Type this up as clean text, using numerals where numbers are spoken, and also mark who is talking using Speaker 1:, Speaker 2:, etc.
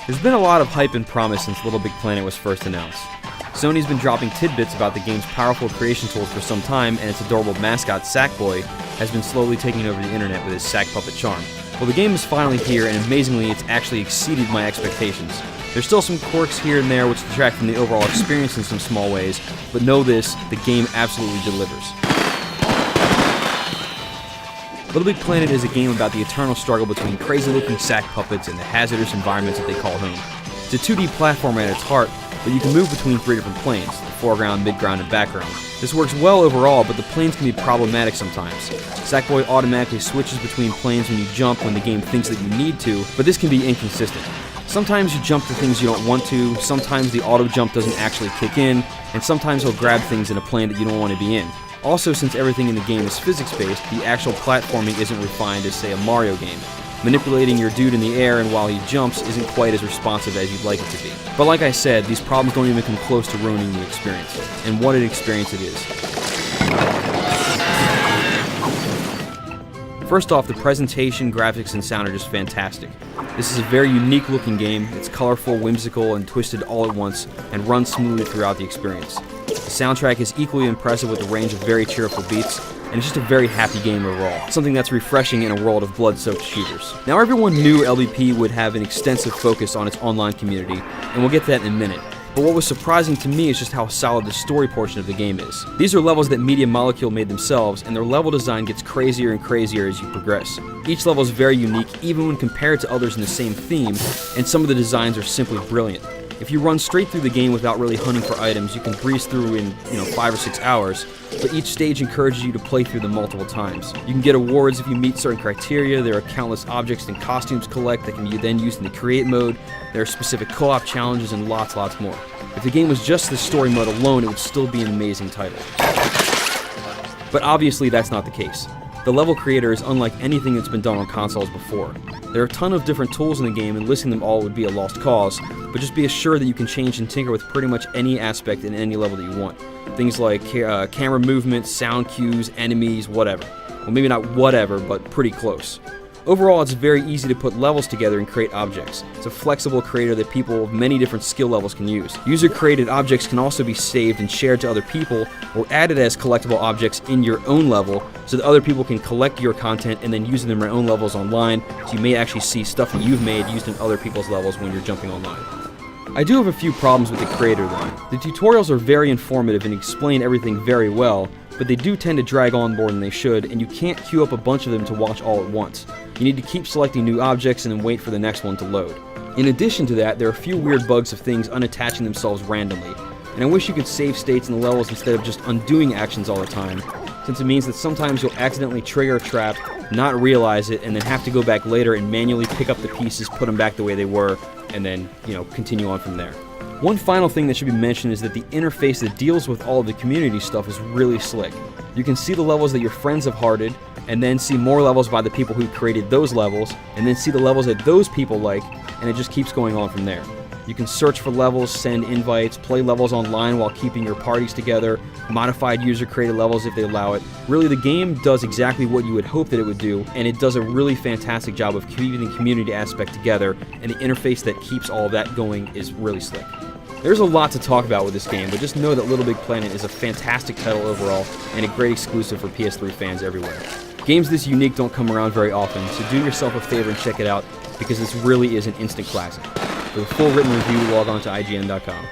Speaker 1: There's been a lot of hype and promise since Little Big Planet was first announced. Sony's been dropping tidbits about the game's powerful creation tools for some time, and its adorable mascot, Sackboy, has been slowly taking over the internet with his sack puppet charm. Well, the game is finally here, and amazingly, it's actually exceeded my expectations. There's still some quirks here and there which detract from the overall experience in some small ways, but know this, the game absolutely delivers. Little Big Planet is a game about the eternal struggle between crazy-looking sack puppets and the hazardous environments that they call home. It's a 2D platformer at its heart, but you can move between 3 different planes, the foreground, midground, and background. This works well overall, but the planes can be problematic sometimes. Sackboy automatically switches between planes when you jump when the game thinks that you need to, but this can be inconsistent. Sometimes you jump to things you don't want to, sometimes the auto jump doesn't actually kick in, and sometimes he'll grab things in a plane that you don't want to be in. Also, since everything in the game is physics-based, the actual platforming isn't refined as, say, a Mario game. Manipulating your dude in the air and while he jumps isn't quite as responsive as you'd like it to be. But like I said, these problems don't even come close to ruining the experience. And what an experience it is. First off, the presentation, graphics, and sound are just fantastic. This is a very unique looking game. It's colorful, whimsical, and twisted all at once, and runs smoothly throughout the experience. The soundtrack is equally impressive with a range of very cheerful beats, and it's just a very happy game overall, something that's refreshing in a world of blood-soaked shooters. Now, everyone knew LBP would have an extensive focus on its online community, and we'll get to that in a minute. But what was surprising to me is just how solid the story portion of the game is. These are levels that Media Molecule made themselves, and their level design gets crazier and crazier as you progress. Each level is very unique, even when compared to others in the same theme, and some of the designs are simply brilliant. If you run straight through the game without really hunting for items, you can breeze through in 5 or 6 hours, but each stage encourages you to play through them multiple times. You can get awards if you meet certain criteria. There are countless objects and costumes to collect that can be then used in the create mode. There are specific co-op challenges and lots more. If the game was just the story mode alone, it would still be an amazing title. But obviously that's not the case. The level creator is unlike anything that's been done on consoles before. There are a ton of different tools in the game, and listing them all would be a lost cause, but just be assured that you can change and tinker with pretty much any aspect in any level that you want. Things like camera movement, sound cues, enemies, whatever. Well, maybe not whatever, but pretty close. Overall, it's very easy to put levels together and create objects. It's a flexible creator that people of many different skill levels can use. User-created objects can also be saved and shared to other people, or added as collectible objects in your own level, so that other people can collect your content and then use it in their own levels online, so you may actually see stuff that you've made used in other people's levels when you're jumping online. I do have a few problems with the creator though. The tutorials are very informative and explain everything very well, but they do tend to drag on more than they should, and you can't queue up a bunch of them to watch all at once. You need to keep selecting new objects and then wait for the next one to load. In addition to that, there are a few weird bugs of things unattaching themselves randomly, and I wish you could save states in the levels instead of just undoing actions all the time, since it means that sometimes you'll accidentally trigger a trap, not realize it, and then have to go back later and manually pick up the pieces, put them back the way they were, and then, continue on from there. One final thing that should be mentioned is that the interface that deals with all of the community stuff is really slick. You can see the levels that your friends have hearted, and then see more levels by the people who created those levels, and then see the levels that those people like, and it just keeps going on from there. You can search for levels, send invites, play levels online while keeping your parties together, modified user-created levels if they allow it. Really, the game does exactly what you would hope that it would do, and it does a really fantastic job of keeping the community aspect together, and the interface that keeps all of that going is really slick. There's a lot to talk about with this game, but just know that Little Big Planet is a fantastic title overall, and a great exclusive for PS3 fans everywhere. Games this unique don't come around very often, so do yourself a favor and check it out, because this really is an instant classic. For the full written review, log on to IGN.com.